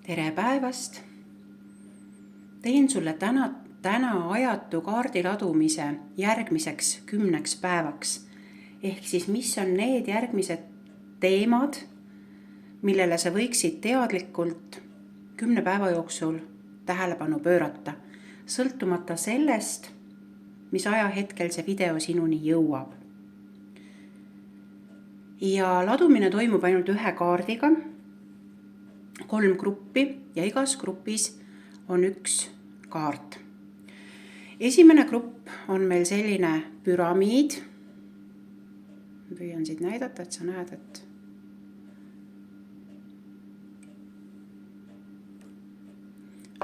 Tere päevast! Teen sulle täna ajatu kaardiladumise järgmiseks 10 päevaks. Ehk siis mis on need järgmised teemad, millele sa võiksid teadlikult 10 päeva jooksul tähelepanu pöörata, sõltumata sellest, mis ajahetkel see video sinuni jõuab. Ja ladumine toimub ainult 1 kaardiga, 3 gruppi ja igas grupis on 1 kaart. Esimene grupp on meil selline püramiid. Püüan siit näidata, et sa näed, et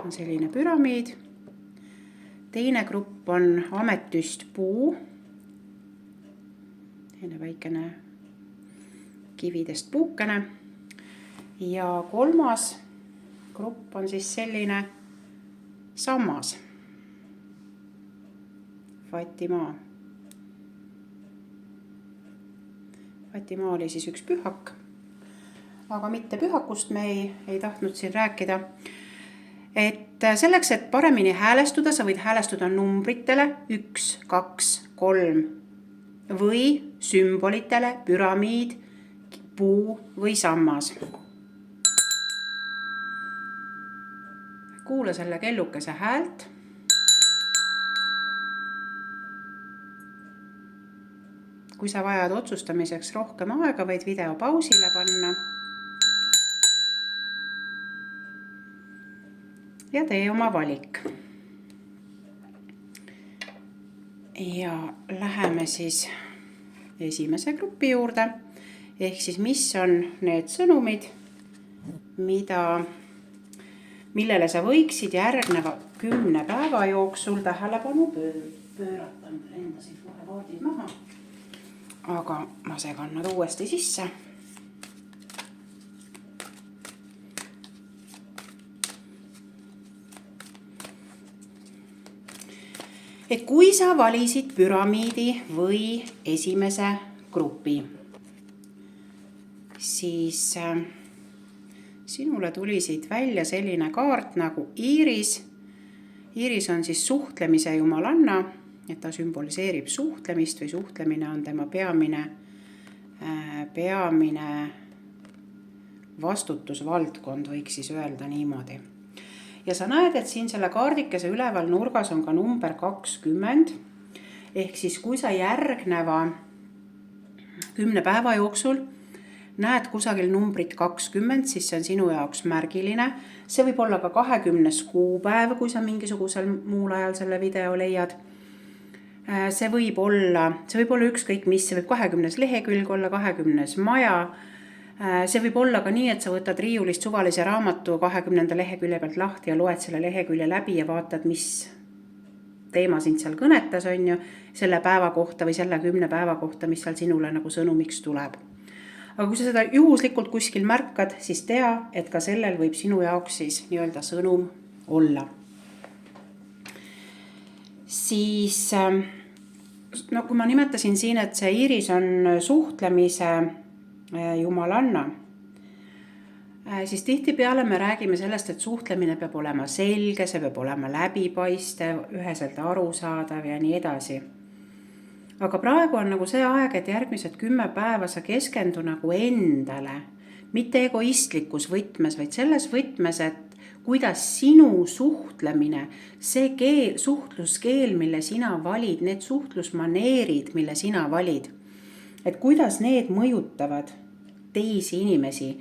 on selline püramiid. Teine grupp on ametüst puu. Teine väikene kividest puukene. Ja 3. grupp on siis selline sammas. Fatima. Fatima oli siis 1 pühak. Aga mitte pühakust me ei tahtnud siin rääkida. Et selleks, et paremini häälestuda, sa võid häälestuda numbritele 1, 2, 3 või sümbolitele püramiid, puu või sammas. Kuula selle kellukese häält. Kui sa vajad otsustamiseks rohkem aega, võid video pausile panna. Ja tee oma valik. Ja läheme siis esimese grupi juurde. Ehk siis mis on need sõnumid, millele sa võiksid järgneva 10 päeva jooksul tähelepanu pöörata. Lendasid kohe kaardid maha. Aga ma segan nad uuesti sisse. Et kui sa valisid püramiidi või esimese grupi, siis sinule tuli siit välja selline kaart nagu Iiris. Iiris on siis suhtlemise jumalanna, et ta sümboliseerib suhtlemist või suhtlemine on tema peamine vastutusvaldkond, võiks siis öelda niimoodi. Ja sa näed, et siin selle kaardikese üleval nurgas on ka number 20. Ehk siis kui sa järgneva 10 päeva jooksul näed kusagil numbrit 20, siis see on sinu jaoks märgiline. See võib olla ka 20. kuupäev, kui sa mingisugusel muul ajal selle video leiad. See võib olla ükskõik mis, see võib 20. lehekülg olla, 20. maja. See võib olla ka nii, et sa võtad riiulist suvalise raamatu 20. lehekülje pealt lahti ja loed selle lehekülje läbi ja vaatad, mis teema sind seal kõnetas on ju, selle päeva kohta või selle 10 päeva kohta, mis seal sinule nagu sõnumiks tuleb. Aga kui sa seda juhuslikult kuskil märkad, siis tea, et ka sellel võib sinu jaoks siis nii-öelda sõnum olla. Siis, kui ma nimetasin siin, et see Iiris on suhtlemise jumalanna, siis tihtipeale me räägime sellest, et suhtlemine peab olema selge, see peab olema läbipaistev, üheselt arusaadav ja nii edasi. Aga praegu on nagu see aeg, et järgmised 10 päeva sa keskendu nagu endale, mitte egoistlikus võtmes, vaid selles võtmes, et kuidas sinu suhtlemine, see suhtluskeel, mille sina valid, need suhtlusmaneerid, mille sina valid, et kuidas need mõjutavad teisi inimesi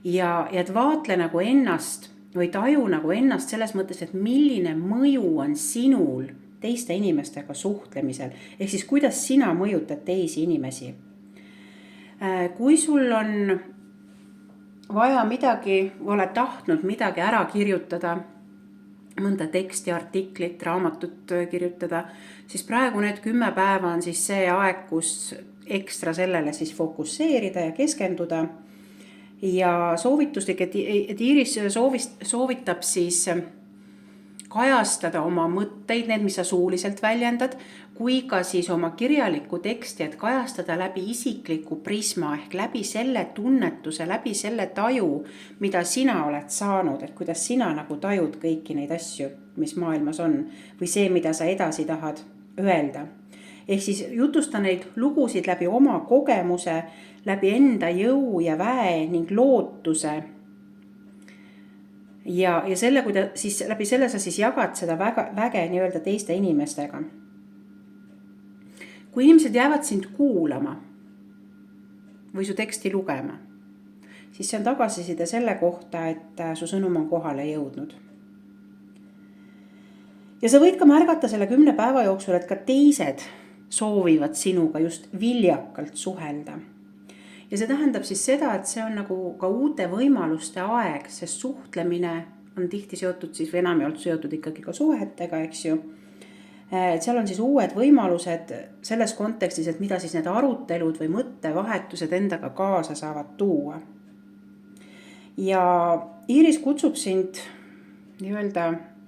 ja et vaatle nagu ennast või taju nagu ennast selles mõttes, et milline mõju on sinul teiste inimestega suhtlemisel. Ehk siis kuidas sina mõjutad teisi inimesi. Kui sul on vaja oled tahtnud midagi ära kirjutada, mõnda teksti, artiklit, raamatut kirjutada, siis praegu need 10 päeva on siis see aeg, kus ekstra sellele siis fokusseerida ja keskenduda. Ja soovituslik, et Iiris soovitab siis kajastada oma mõtteid, need, mis sa suuliselt väljendad, kui ka siis oma kirjalikku teksti, et kajastada läbi isikliku prisma ehk läbi selle tunnetuse, läbi selle taju, mida sina oled saanud, et kuidas sina nagu tajud kõiki neid asju, mis maailmas on või see, mida sa edasi tahad öelda. Ehk siis jutusta neid lugusid läbi oma kogemuse, läbi enda jõu ja väe ning lootuse. Ja selle, kui siis läbi selle sa siis jagad seda väge nii-öelda teiste inimestega. Kui inimesed jäävad sind kuulama või su teksti lugema, siis see on tagasiside selle kohta, et su sõnum on kohale jõudnud. Ja sa võid ka märgata selle 10 päeva jooksul, et ka teised soovivad sinuga just viljakalt suhelda. Ja see tähendab siis seda, et see on nagu ka uute võimaluste aeg, sest suhtlemine on tihti seotud siis või enamjaolt seotud ikkagi ka suhetega, eks ju. Et seal on siis uued võimalused selles kontekstis, et mida siis need arutelud või mõttevahetused endaga kaasa saavad tuua. Ja Iiris kutsub sind nii-öelda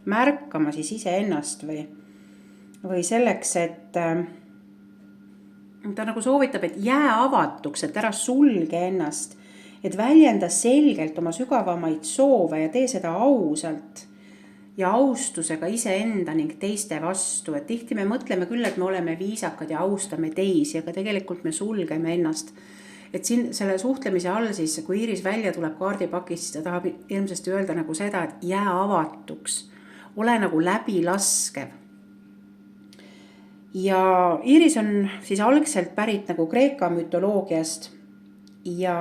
märkama siis iseennast või selleks, et ta nagu soovitab, et jää avatuks, et ära sulge ennast, et väljenda selgelt oma sügavamaid soove ja tee seda ausalt ja austusega iseenda ning teiste vastu. Et tihti me mõtleme küll, et me oleme viisakad ja austame teisi, aga tegelikult me sulgeme ennast. Et siin selle suhtlemise all siis, kui Iiris välja tuleb kaardipakist, siis ta tahab ilmsesti öelda nagu seda, et jää avatuks, ole nagu läbilaskev. Ja Iiris on siis algselt pärit nagu Kreeka mütoloogiast ja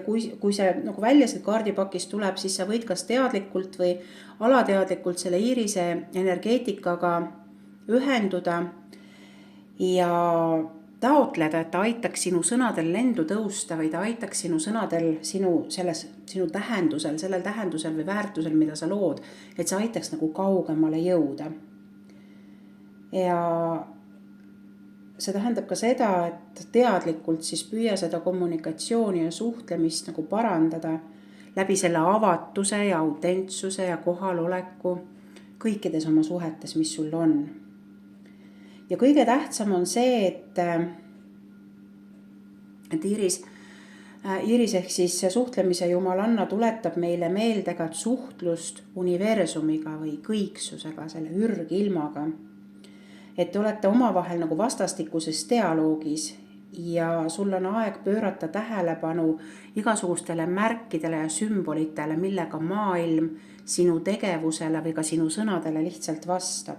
kui see nagu välja siit kaardipakist tuleb, siis sa võid kas teadlikult või alateadlikult selle Iirise energeetikaga ühenduda ja taotleda, et ta aitaks sinu sõnadel lendu tõusta või ta aitaks sinu sõnadel sinu tähendusel, sellel tähendusel või väärtusel, mida sa lood, et sa aitaks nagu kaugemale jõuda. Ja see tähendab ka seda, et teadlikult siis püüa seda kommunikatsiooni ja suhtlemist nagu parandada läbi selle avatuse ja autentsuse ja kohaloleku kõikides oma suhetes, mis sul on. Ja kõige tähtsam on see, et Iiris ehk siis suhtlemise jumalanna tuletab meile meelde ka suhtlust universumiga või kõiksusega, selle ürgilmaga. Et te olete omavahel nagu vastastikuses dialoogis ja sul on aeg pöörata tähelepanu igasugustele märkidele ja sümbolitele, millega maailm sinu tegevusele või ka sinu sõnadele lihtsalt vastab.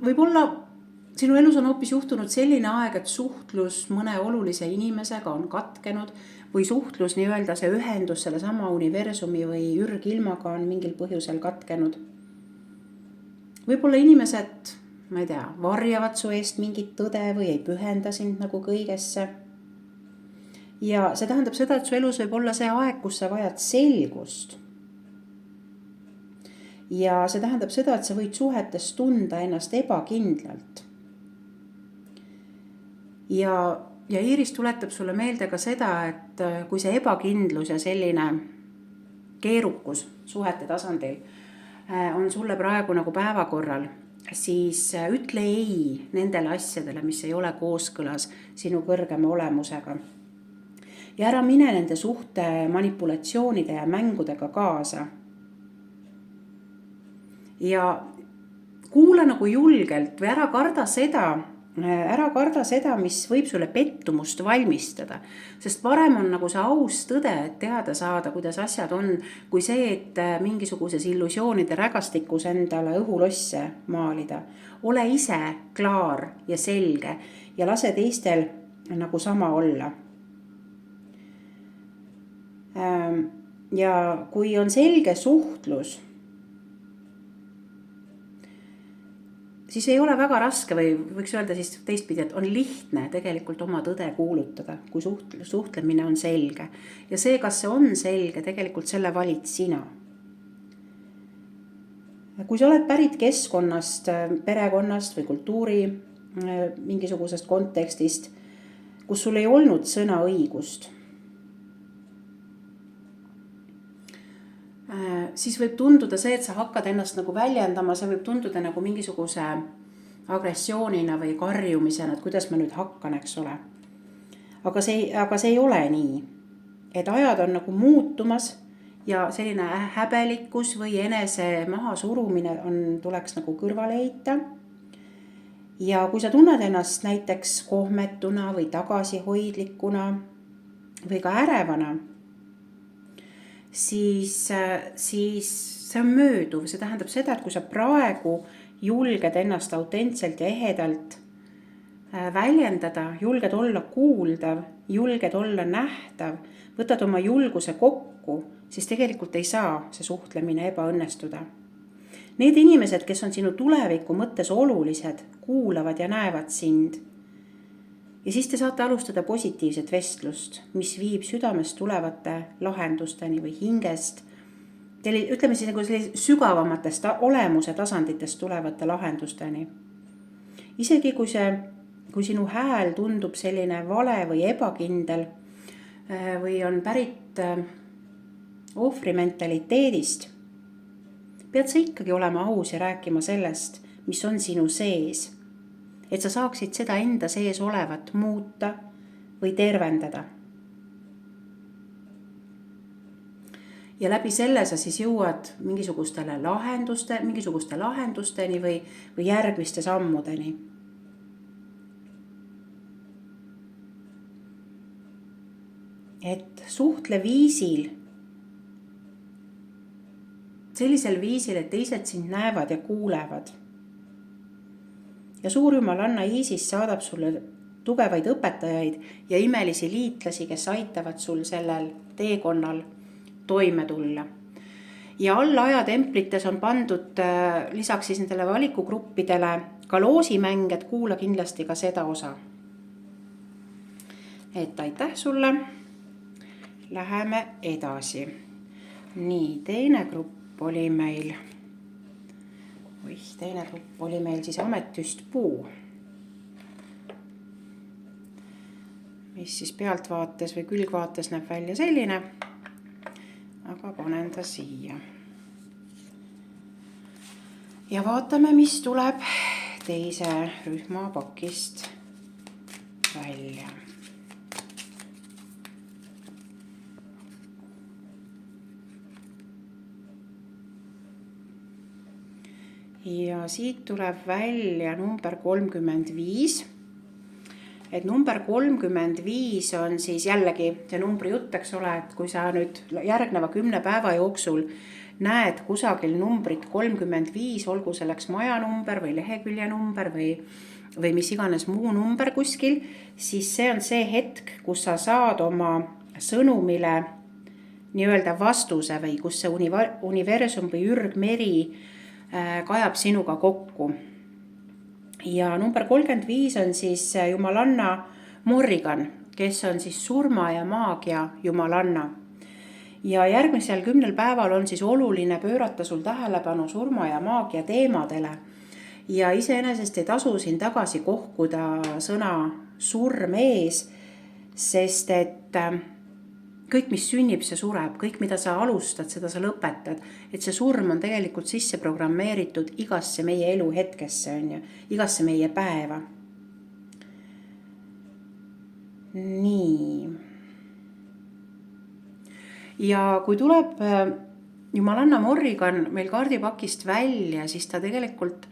Võib-olla sinu elus on hoopis juhtunud selline aeg, et suhtlus mõne olulise inimesega on katkenud või suhtlus nii-öelda see ühendus selle sama universumi või ürgilmaga on mingil põhjusel katkenud. Võib-olla inimesed, ma ei tea, varjavad su eest mingit tõde või ei pühenda sind nagu kõigesse. Ja see tähendab seda, et su elus võib olla see aeg, kus sa vajad selgust. Ja see tähendab seda, et sa võid suhetes tunda ennast ebakindlalt. Ja Iiris tuletab sulle meelde ka seda, et kui see ebakindlus ja selline keerukus suhete tasandil on sulle praegu nagu päevakorral, siis ütle ei nendele asjadele, mis ei ole kooskõlas sinu kõrgema olemusega. Ja ära mine nende suhte manipulatsioonide ja mängudega kaasa. Ja kuula nagu julgelt või ära karda seda, mis võib sulle pettumust valmistada. Sest parem on nagu see aus tõde, et teada saada, kuidas asjad on, kui see, et mingisuguses illusioonide rägastikus endale õhulosse maalida. Ole ise klaar ja selge ja lase teistel nagu sama olla. Ja kui on selge suhtlus, siis ei ole väga raske või võiks öelda siis teistpidi, et on lihtne tegelikult oma tõde kuulutada, kui suhtlemine on selge. Ja see, kas see on selge, tegelikult selle valid sina. Kui sa oled pärit keskkonnast, perekonnast või kultuuri mingisugusest kontekstist, kus sul ei olnud sõnaõigust, siis võib tunduda see, et sa hakkad ennast nagu väljendama, see võib tunduda nagu mingisuguse agressioonina või karjumisena, et kuidas ma nüüd hakkan, eks ole. Aga see ei ole nii, et ajad on nagu muutumas ja selline häbelikkus või enese maha surumine tuleks nagu kõrvale heita. Ja kui sa tunned ennast näiteks kohmetuna või tagasihoidlikuna või ka ärevana, siis see on mööduv. See tähendab seda, et kui sa praegu julged ennast autentselt ja ehedalt väljendada, julged olla kuuldav, julged olla nähtav, võtad oma julguse kokku, siis tegelikult ei saa see suhtlemine ebaõnnestuda. Need inimesed, kes on sinu tuleviku mõttes olulised, kuulavad ja näevad sind. Ja siis te saate alustada positiivset vestlust, mis viib südamest tulevate lahendusteni või hingest, ütleme siis nagu sügavamatest olemuse tasanditest tulevate lahendusteni. Isegi kui sinu hääl tundub selline vale või ebakindel või on pärit ohvrimentaliteedist, pead sa ikkagi olema aus ja rääkima sellest, mis on sinu sees, et sa saaksid seda enda sees olevat muuta või tervendada. Ja läbi selle sa siis jõuad mingisuguste lahendusteni või järgmiste sammudeni. Et suhtle sellisel viisil, et teised sind näevad ja kuulevad. Ja suurjumalanna Iisis saadab sulle tugevaid õpetajaid ja imelisi liitlasi, kes aitavad sul sellel teekonnal toime tulla. Ja alla templites on pandud lisaks siis nendele valikugruppidele ka loosimäng, et kuula kindlasti ka seda osa. Et aitäh sulle. Läheme edasi. Nii, teine grupp oli meil siis ametüst puu. Mis siis pealtvaates või külgvaates näeb välja selline. Aga panen ta siia. Ja vaatame, mis tuleb teise rühma pakist välja. Ja siit tuleb välja number 35. Et number 35 on siis jällegi see numbri jutt, eks ole, et kui sa nüüd järgneva 10 päeva jooksul näed kusagil numbrit 35, olgu selleks majanumber või lehekülje number või mis iganes muu number kuskil, siis see on see hetk, kus sa saad oma sõnumile nii-öelda vastuse või kus see universum või ürgmeri kajab sinuga kokku. Ja number 35 on siis jumalanna Morrigan, kes on siis surma ja maagia jumalanna. Ja järgmisel 10 päeval on siis oluline pöörata sul tähelepanu surma ja maagia teemadele. Ja iseenesest ei tasu siin tagasi kohkuda sõna surm ees, sest et kõik, mis sünnib, see sureb, kõik, mida sa alustad, seda sa lõpetad, et see surm on tegelikult sisse programmeeritud igasse meie elu hetkesse, igasse meie päeva. Nii. Ja kui tuleb jumalanna Morrigan meil kaardipakist välja, siis ta tegelikult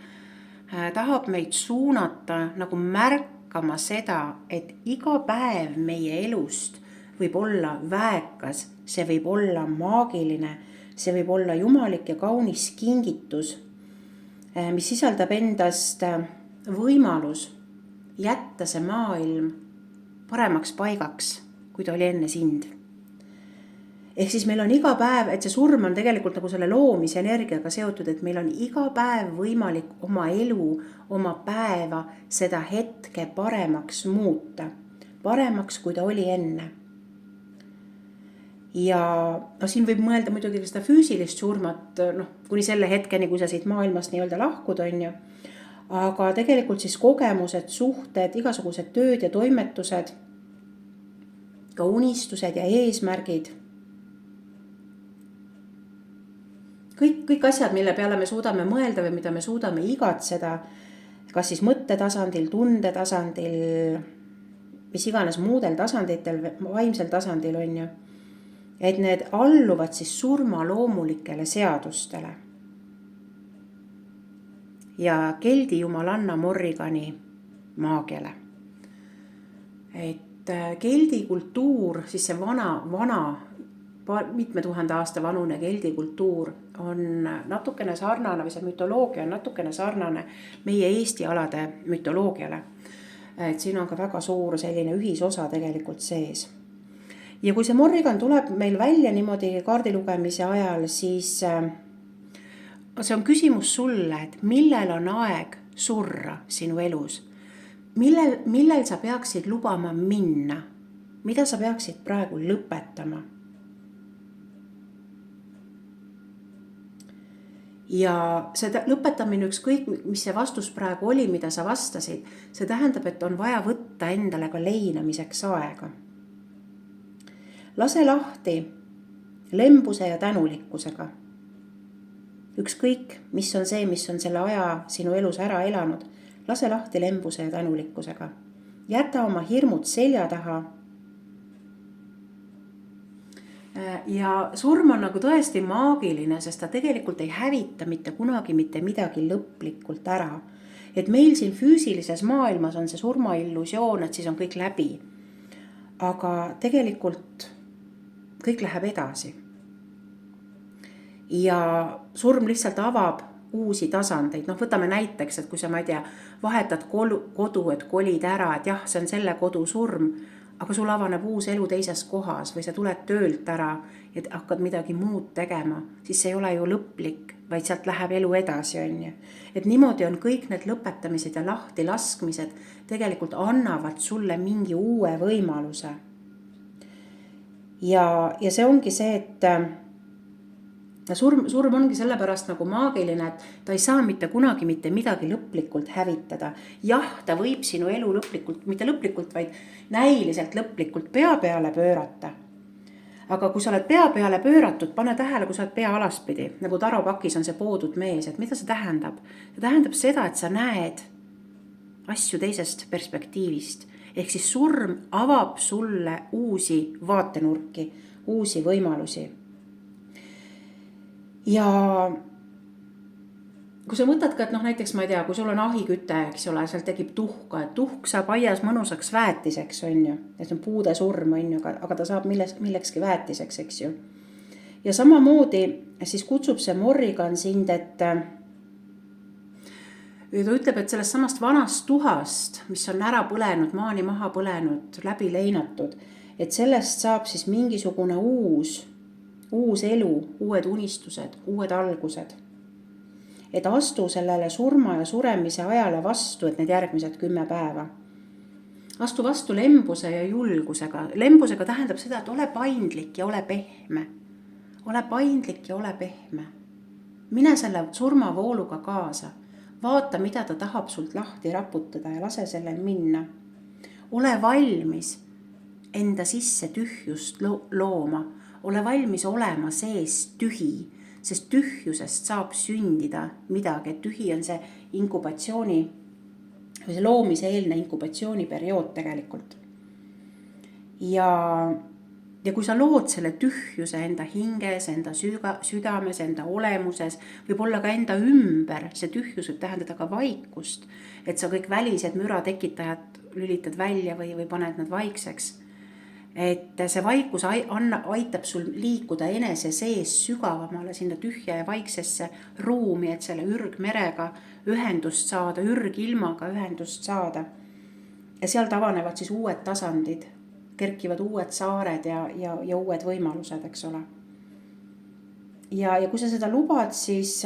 tahab meid suunata nagu märkama seda, et iga päev meie elust võib olla väekas, see võib olla maagiline, see võib olla jumalik ja kaunis kingitus, mis sisaldab endast võimalus jätta see maailm paremaks paigaks, kui ta oli enne sind. Ehk siis meil on iga päev, et see surm on tegelikult nagu selle loomise energiaga seotud, et meil on iga päev võimalik oma elu, oma päeva, seda hetke paremaks muuta. Paremaks, kui ta oli enne. Ja siin võib mõelda muidugi seda füüsilist surmat, kuni selle hetkeni, kui sa siit maailmast nii-öelda lahkud on ju. Aga tegelikult siis kogemused, suhted, igasugused tööd ja toimetused, ka unistused ja eesmärgid. kõik asjad, mille peale me suudame mõelda või mida me suudame igatseda, kas siis mõttetasandil, tundetasandil, mis iganes muudel tasanditel, vaimsel tasandil on ju, et need alluvad siis surmaloomulikele seadustele. Ja keldi jumalanna Morrigani maagiale. Et keldi kultuur, siis see vana, mitme tuhande aasta vanune keldi kultuur on natukene sarnane või see mütoloogia on natukene sarnane meie Eesti alade mütoloogiale. Et siin on ka väga suur selline ühisosa tegelikult sees. Ja kui see Morrigan tuleb meil välja niimoodi kaardilugemise ajal, siis see on küsimus sulle, et millel on aeg surra sinu elus? Millel sa peaksid lubama minna? Mida sa peaksid praegu lõpetama? Ja see lõpetamine ükskõik, mis see vastus praegu oli, mida sa vastasid, see tähendab, et on vaja võtta endale ka leinamiseks aega. Lase lahti lembuse ja tänulikkusega. Ükskõik, mis on selle aja sinu elus ära elanud, lase lahti lembuse ja tänulikkusega. Jäta oma hirmud selja taha. Ja surm on nagu tõesti maagiline, sest ta tegelikult ei hävita mitte kunagi mitte midagi lõplikult ära. Et meil siin füüsilises maailmas on see surma illusioon, et siis on kõik läbi. Aga tegelikult kõik läheb edasi. Ja surm lihtsalt avab uusi tasandeid. Võtame näiteks, et kui sa, ma ei tea, vahetad kodu, et kolid ära, et jah, see on selle kodu surm, aga sul avaneb uus elu teises kohas või sa tuled töölt ära ja hakkad midagi muud tegema, siis see ei ole ju lõplik, vaid sealt läheb elu edasi, on ju. Et niimoodi on kõik need lõpetamised ja lahti laskmised tegelikult annavad sulle mingi uue võimaluse. Ja see ongi see, et surm ongi sellepärast nagu maagiline, et ta ei saa mitte kunagi mitte midagi lõplikult hävitada. Jah, ta võib sinu elu lõplikult, mitte lõplikult, vaid näiliselt lõplikult pea peale pöörata. Aga kui sa oled pea peale pööratud, pane tähele, kui sa oled pea alaspidi, nagu Taro Pakis on see poodud mees, et mida see tähendab? See tähendab seda, et sa näed asju teisest perspektiivist. Ehk siis surm avab sulle uusi vaatenurki, uusi võimalusi. Ja kui sa mõtled ka, et näiteks ma ei tea, kui sul on ahiküte, eks ole, seal tekib tuhka, et tuhk saab aias mõnusaks väetiseks, on ju. Et see on puude surm, on ju, aga ta saab millekski väetiseks, eks ju. Ja samamoodi siis kutsub see Morrigan sind, et ta ütleb, et sellest samast vanast tuhast, mis on ära põlenud, maani maha põlenud, läbi leinatud, et sellest saab siis mingisugune uus elu, uued unistused, uued algused. Et astu sellele surma ja suremise ajale vastu, et need järgmised 10 päeva. Astu vastu lembuse ja julgusega. Lembusega tähendab seda, et ole paindlik ja ole pehme. Ole paindlik ja ole pehme. Mine selle surmavooluga kaasa. Vaata, mida ta tahab sult lahti raputada ja lase sellel minna. Ole valmis enda sisse tühjust looma. Ole valmis olema sees tühi, sest tühjusest saab sündida midagi. Tühi on see inkubatsiooni, või see loomise eelne inkubatsiooniperiood tegelikult. Ja kui sa lood selle tühjuse enda hinges, enda südames, enda olemuses, võib olla ka enda ümber, see tühjus võib tähendada ka vaikust, et sa kõik välised müra tekitajad lülitad välja või paned nad vaikseks. Et see vaikus aitab sul liikuda enese sees sügavamale sinna tühja ja vaiksesse ruumi, et selle ürgmerega ühendust saada, ürgilmaga ühendust saada. Ja seal avanevad siis uued tasandid, kerkivad uued saared ja uued võimalused, eks ole. Ja kui sa seda lubad, siis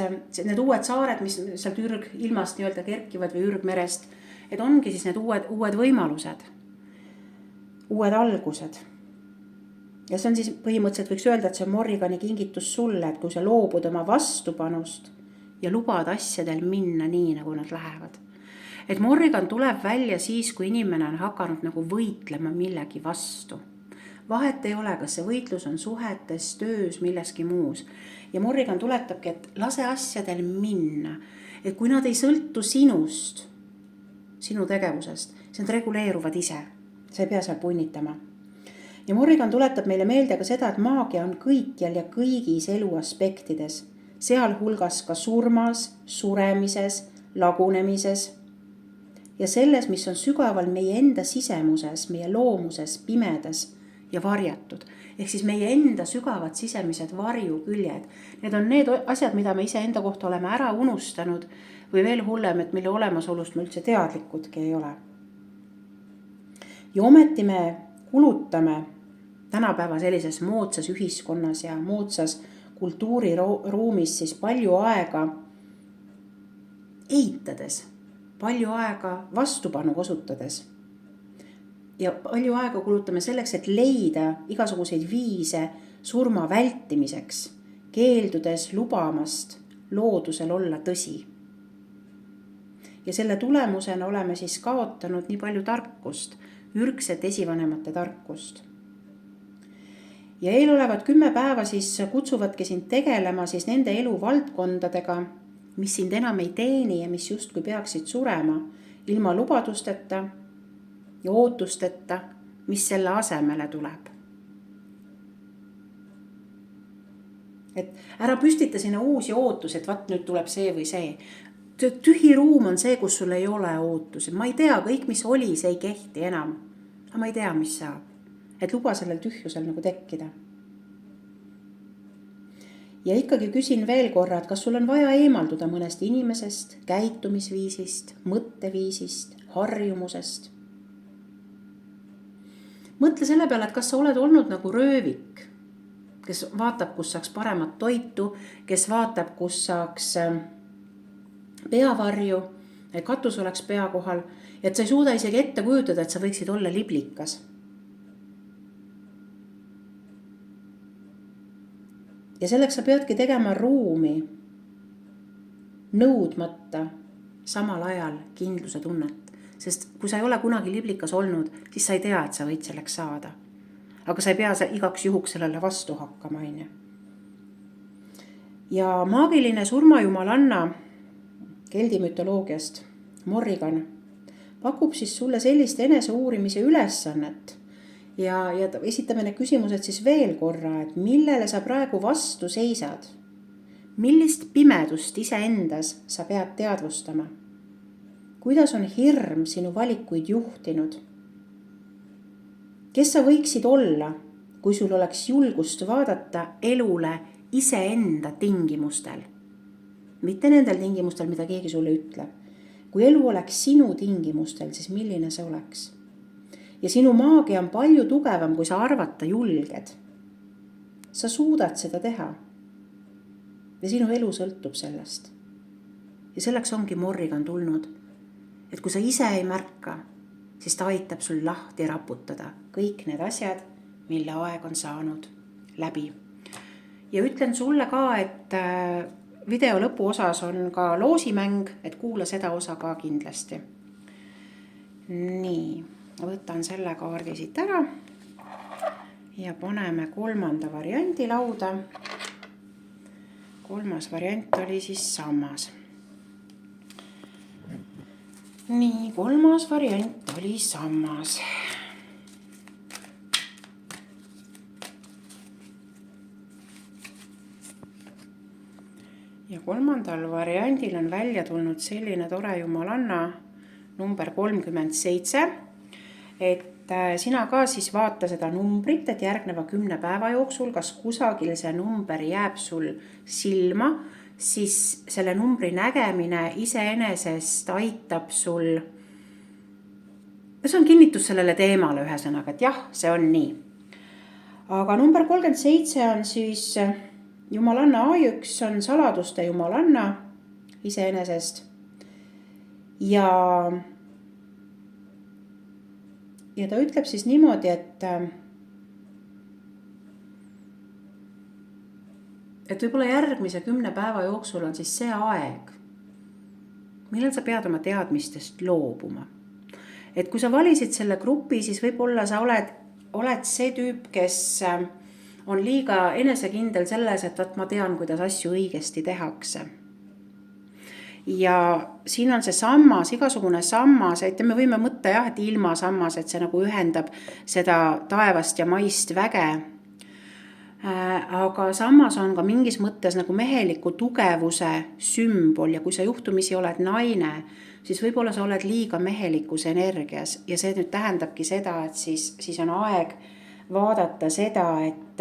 need uued saared, mis sealt ürgilmast nii-öelda kerkivad või ürgmerest, et ongi siis need uued võimalused. Uued algused. Ja see on siis põhimõtteliselt võiks öelda, et see on Morrigani kingitus sulle, et kui sa loobud oma vastupanust ja lubad asjadel minna nii, nagu nad lähevad. Et Morrigan tuleb välja siis, kui inimene on hakanud nagu võitlema millegi vastu. Vahet ei ole, kas see võitlus on suhetes, töös, milleski muus. Ja Morrigan tuletabki, et lase asjadel minna. Et kui nad ei sõltu sinust, sinu tegevusest, siis nad reguleeruvad ise. Sa ei pea seal punnitama. Ja Morrigan tuletab meile meelde ka seda, et maagia on kõikjal ja kõigis elu aspektides, sealhulgas ka surmas, suremises, lagunemises ja selles, mis on sügaval meie enda sisemuses, meie loomuses, pimedas ja varjatud. Ehk siis meie enda sügavad sisemised varjuküljed. Need on need asjad, mida me ise enda kohta oleme ära unustanud või veel hullem, et mille olemasolust me üldse teadlikudki ei ole. Ja ometi me kulutame tänapäeva sellises moodsas ühiskonnas ja moodsas kultuuriruumis siis palju aega eitades, palju aega vastupanu osutades. Ja palju aega kulutame selleks, et leida igasuguseid viise surma vältimiseks, keeldudes lubamast loodusel olla tõsi. Ja selle tulemusena oleme siis kaotanud nii palju tarkust, ürgset esivanemate tarkust. Ja eelolevad 10 päeva siis kutsuvadki sind tegelema siis nende eluvaldkondadega, mis sind enam ei teeni ja mis justkui peaksid surema ilma lubadusteta ja ootusteta, mis selle asemele tuleb. Et ära püstita sinna uusi ootusi, et vaat nüüd tuleb see või see. Tühi ruum on see, kus sul ei ole ootusi. Ma ei tea, kõik mis oli, see ei kehti enam. Aga ma ei tea, mis saab. Et luba sellel tühjusel nagu tekkida. Ja ikkagi küsin veel korra, et kas sul on vaja eemalduda mõnest inimesest, käitumisviisist, mõtteviisist, harjumusest. Mõtle selle peale, et kas sa oled olnud nagu röövik, kes vaatab, kus saaks paremat toitu, kes vaatab, kus saaks peavarju, et katus oleks pea kohal, et sa ei suuda isegi ette kujutada, et sa võiksid olla liblikas. Ja selleks sa peadki tegema ruumi, nõudmata samal ajal kindluse tunnet. Sest kui sa ei ole kunagi liblikas olnud, siis sa ei tea, et sa võid selleks saada. Aga sa ei pea igaks juhuks sellele vastu hakkama. Ja maagiline surmajumalanna keldi mütoloogiast, Morrigan, pakub siis sulle sellist eneseuurimise ülesannet. Ja esitame need küsimused siis veel korra, et millele sa praegu vastu seisad? Millist pimedust iseendas sa pead teadvustama? Kuidas on hirm sinu valikuid juhtinud? Kes sa võiksid olla, kui sul oleks julgust vaadata elule iseenda tingimustel? Mitte nendel tingimustel, mida keegi sulle ütleb. Kui elu oleks sinu tingimustel, siis milline see oleks? Ja sinu maagia on palju tugevam, kui sa arvata julged. Sa suudad seda teha. Ja sinu elu sõltub sellest. Ja selleks ongi Morrigan tulnud. Et kui sa ise ei märka, siis ta aitab sul lahti raputada kõik need asjad, mille aeg on saanud läbi. Ja ütlen sulle ka, et video lõpuosas on ka loosimäng, et kuula seda osa ka kindlasti. Nii, võtan selle kaardi siit ära ja paneme 3. variandi lauda. 3. variant oli siis sammas. Nii, 3. variant oli sammas. Ja 3. variandil on välja tulnud selline tore jumalanna number 37, et sina ka siis vaata seda numbrit, et järgneva 10 päeva jooksul, kas kusagil see number jääb sul silma, siis selle numbri nägemine iseenesest aitab sul. See on kinnitus sellele teemale ühesõnaga, et jah, see on nii. Aga number 37 on siis jumalanna A1, on saladuste jumalanna iseenesest. Ja ta ütleb siis niimoodi, et võib-olla järgmise 10 päeva jooksul on siis see aeg, millal sa pead oma teadmistest loobuma. Et kui sa valisid selle grupi, siis võib-olla sa oled oled see tüüp, kes on liiga enesekindel selles, et ma tean, kuidas asju õigesti tehakse. Ja siin on see sammas, igasugune sammas, et me võime mõtta jah, et ilmasammas, et see nagu ühendab seda taevast ja maist väge. Aga sammas on ka mingis mõttes nagu meheliku tugevuse sümbol ja kui sa juhtumisi oled naine, siis võib-olla sa oled liiga mehelikus energias ja see nüüd tähendabki seda, et siis on aeg vaadata seda, et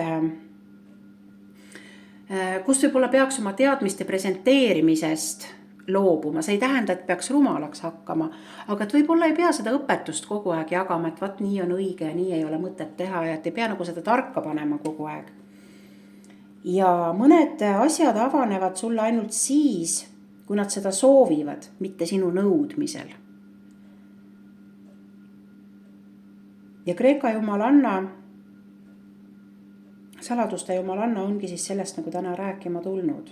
kus võib-olla peaks oma teadmiste presenteerimisest loobuma. See ei tähenda, et peaks rumalaks hakkama, aga et võib-olla ei pea seda õpetust kogu aeg jagama, et vaat nii on õige ja nii ei ole mõtet teha ja et ei pea nagu seda tarka panema kogu aeg. Ja mõned asjad avanevad sulle ainult siis, kui nad seda soovivad, mitte sinu nõudmisel. Ja Kreeka jumalanna, saladuste jumalanna ongi siis sellest nagu täna rääkima tulnud.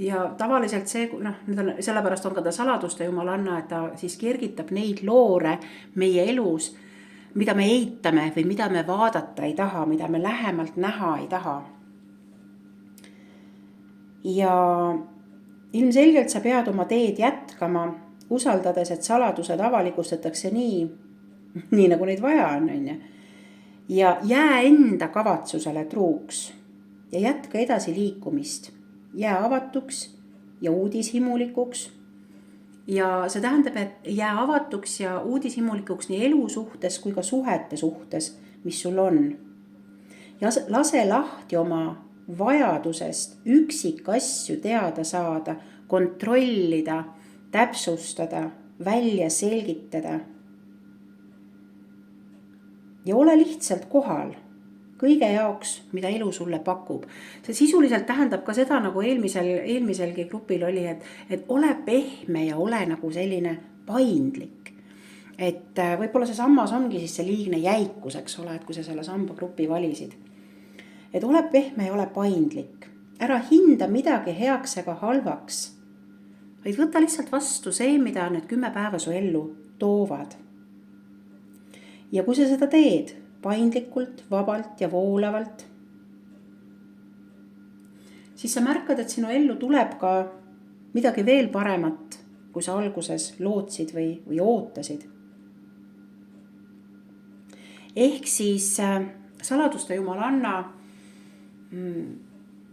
Ja tavaliselt see, sellepärast on ka ta saladuste jumalanna, et ta siis kergitab neid loore meie elus, mida me eitame või mida me vaadata ei taha, mida me lähemalt näha ei taha. Ja ilmselgelt sa pead oma teed jätkama, usaldades, et saladused avalikustatakse nii nagu neid vaja on. Ja jää enda kavatsusele truuks ja jätka edasi liikumist. Jää avatuks ja uudishimulikuks. Ja see tähendab, et jää avatuks ja uudishimulikuks nii elu suhtes kui ka suhete suhtes, mis sul on. Ja lase lahti oma vajadusest üksikasju teada saada, kontrollida, täpsustada, välja selgitada. Ja ole lihtsalt kohal kõige jaoks, mida elu sulle pakub. See sisuliselt tähendab ka seda, nagu eelmiselgi grupil oli, et ole pehme ja ole nagu selline paindlik. Et võib-olla see sammas ongi siis see liigne jäikus, eks ole, et kui sa selle samba grupi valisid. Et ole pehme ja ole paindlik. Ära hinda midagi heaks ega halvaks. Vaid võta lihtsalt vastu see, mida need 10 päeva su ellu toovad. Ja kui sa seda teed paindlikult, vabalt ja voolavalt, siis sa märkad, et sinu ellu tuleb ka midagi veel paremat, kui sa alguses lootsid või ootasid. Ehk siis saladuste jumalanna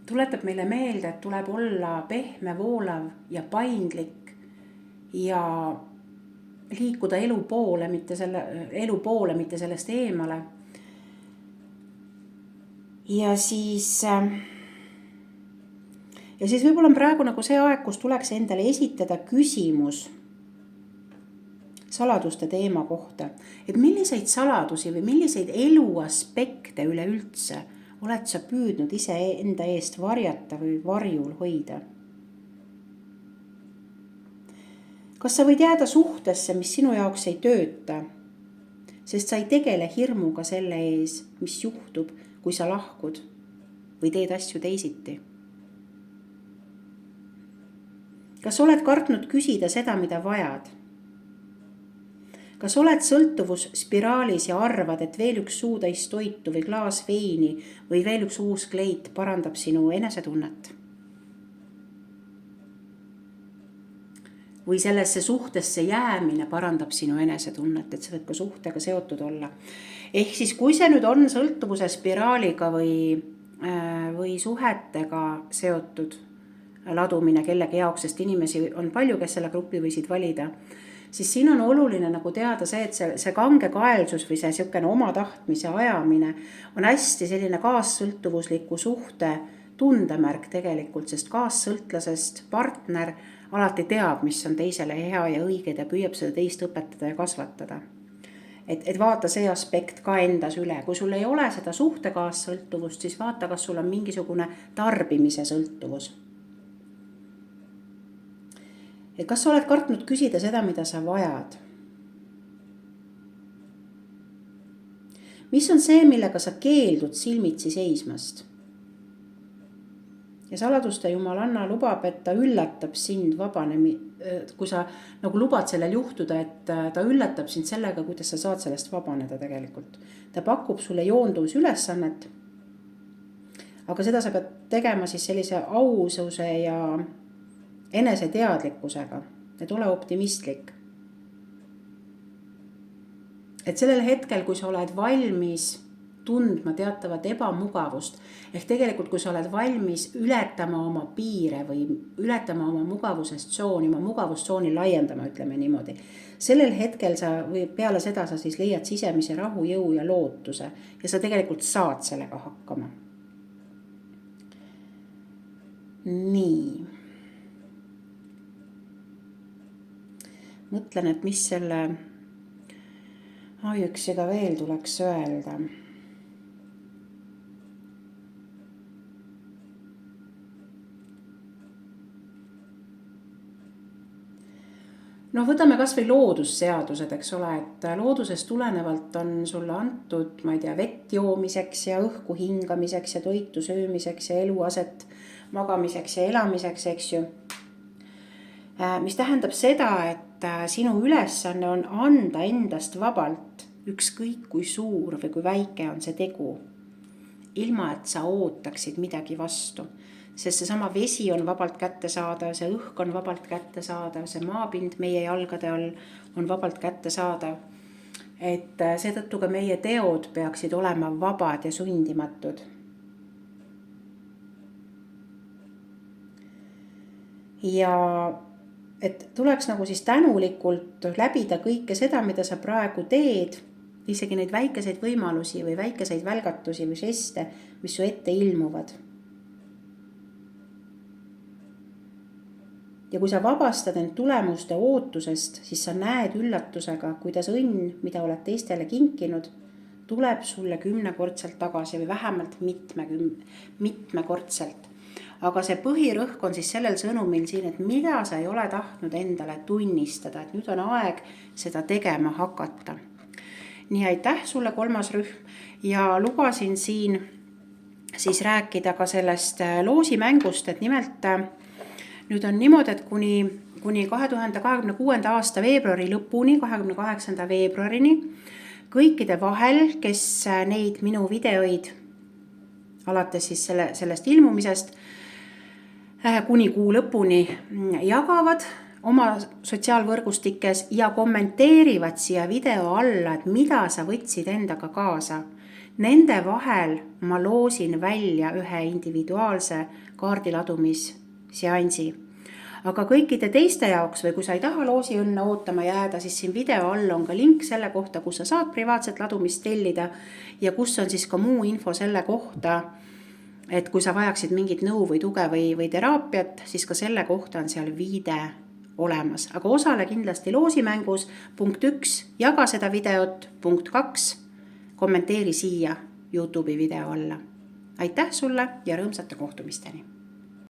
tuletab meile meelde, et tuleb olla pehme, voolav ja paindlik ja liikuda elu poole, mitte sellest eemale. Ja siis võib-olla on praegu nagu see aeg, kus tuleks endale esitada küsimus saladuste teema kohta. Et milliseid saladusi või milliseid elu aspekte üleüldse oled sa püüdnud ise enda eest varjata või varjul hoida? Kas sa võid jääda suhtesse, mis sinu jaoks ei tööta, sest sa ei tegele hirmuga selle ees, mis juhtub, kui sa lahkud või teed asju teisiti? Kas oled kartnud küsida seda, mida vajad? Kas oled sõltuvusspiraalis ja arvad, et veel üks suutäis toitu või klaas veini või veel üks uus kleit parandab sinu enesetunnet? Või sellesse suhtesse jäämine parandab sinu enesetunnet, et see võib ka suhtega seotud olla. Ehk siis, kui see nüüd on sõltuvuse spiraaliga või suhetega seotud ladumine kellegi jaoks, sest inimesi on palju, kes selle grupi võisid valida, siis siin on oluline nagu teada see, et see kangekaelsus või see siukene oma tahtmise ajamine on hästi selline kaassõltuvusliku suhte tundemärk tegelikult, sest kaassõltlasest partner alati teab, mis on teisele hea ja õiged ja püüab seda teist õpetada ja kasvatada. Et vaata see aspekt ka endas üle. Kui sul ei ole seda suhte kaassõltuvust, siis vaata, kas sul on mingisugune tarbimise sõltuvus. Et kas sa oled kartnud küsida seda, mida sa vajad? Mis on see, millega sa keeldud silmitsi seismast? Ja saladuste jumalanna lubab, et ta üllatab sind kui sa nagu lubad sellel juhtuda, et ta üllatab sind sellega, kuidas sa saad sellest vabaneda tegelikult. Ta pakub sulle joondumisülesannet, aga seda sa pead tegema siis sellise aususe ja eneseteadlikkusega, et ole optimistlik. Et sellel hetkel, kui sa oled valmis tundma teatavat ebamugavust, ehk tegelikult, kui sa oled valmis ületama oma piire või ületama oma mugavusest tsooni, oma mugavustsooni laiendama, ütleme niimoodi. Sellel hetkel või peale seda sa siis leiad sisemise rahu, jõu ja lootuse ja sa tegelikult saad sellega hakkama. Nii. Mõtlen, et mis selle ajüksiga veel tuleks öelda. No võtame kas või loodusseadused, eks ole, et loodusest tulenevalt on sulle antud, ma ei tea, vett joomiseks ja õhku hingamiseks ja toitu söömiseks ja eluaset magamiseks ja elamiseks, eks ju. Mis tähendab seda, et sinu ülesanne on anda endast vabalt, ükskõik kui suur või kui väike on see tegu, ilma et sa ootaksid midagi vastu. Sest see sama vesi on vabalt kätte saada, see õhk on vabalt kätte saada, see maapind meie jalgade all on vabalt kätte saada. Et seetõttu ka meie teod peaksid olema vabad ja sundimatud. Ja et tuleks nagu siis tänulikult läbida kõike seda, mida sa praegu teed, isegi neid väikeseid võimalusi või väikeseid välgatusi või žeste, mis su ette ilmuvad. Ja kui sa vabastad end tulemuste ootusest, siis sa näed üllatusega, kuidas õnn, mida oled teistele kinkinud, tuleb sulle 10-kordselt tagasi või vähemalt mitmekordselt. Aga see põhirõhk on siis sellel sõnumil siin, et mida sa ei ole tahtnud endale tunnistada, et nüüd on aeg seda tegema hakata. Nii aitäh sulle 3. rühm ja lubasin siin siis rääkida ka sellest loosimängust, et nimelt nüüd on niimoodi, et kuni 2026. aasta veebruari lõpuni, 28. veebruarini, kõikide vahel, kes neid minu videoid alates siis sellest ilmumisest kuni kuu lõpuni jagavad oma sotsiaalvõrgustikes ja kommenteerivad siia video alla, et mida sa võtsid endaga kaasa. Nende vahel ma loosin välja ühe individuaalse kaardiladumisseansi. Aga kõikide teiste jaoks või kui sa ei taha loosi õnne ootama jääda, siis siin video all on ka link selle kohta, kus sa saad privaatset ladumist tellida ja kus on siis ka muu info selle kohta, et kui sa vajaksid mingit nõu või tuge või teraapiat, siis ka selle kohta on seal viide olemas. Aga osale kindlasti loosimängus. Punkt 1, jaga seda videot. Punkt 2, kommenteeri siia YouTube'i video alla. Aitäh sulle ja rõõmsate kohtumisteni!